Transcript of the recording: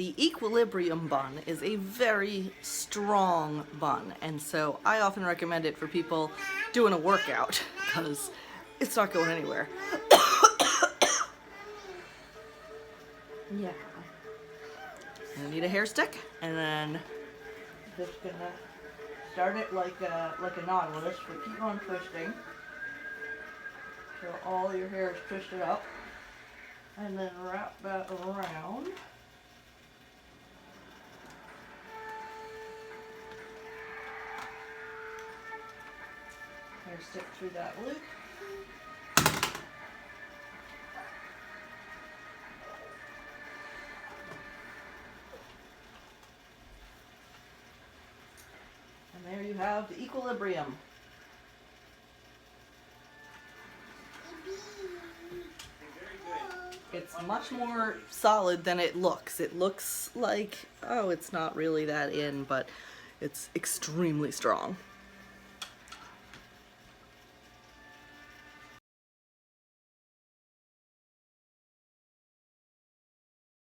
The equilibrium bun is a very strong bun, and so I often recommend it for people doing a workout because it's not going anywhere. Yeah. I need a hair stick, and then just gonna start it like a nautilus, but keep on twisting till all your hair is twisted up, and then wrap that around. Hair stick through that loop. And there you have the equilibrium. It's much more solid than it looks. It looks like, oh, it's not really that in, but it's extremely strong.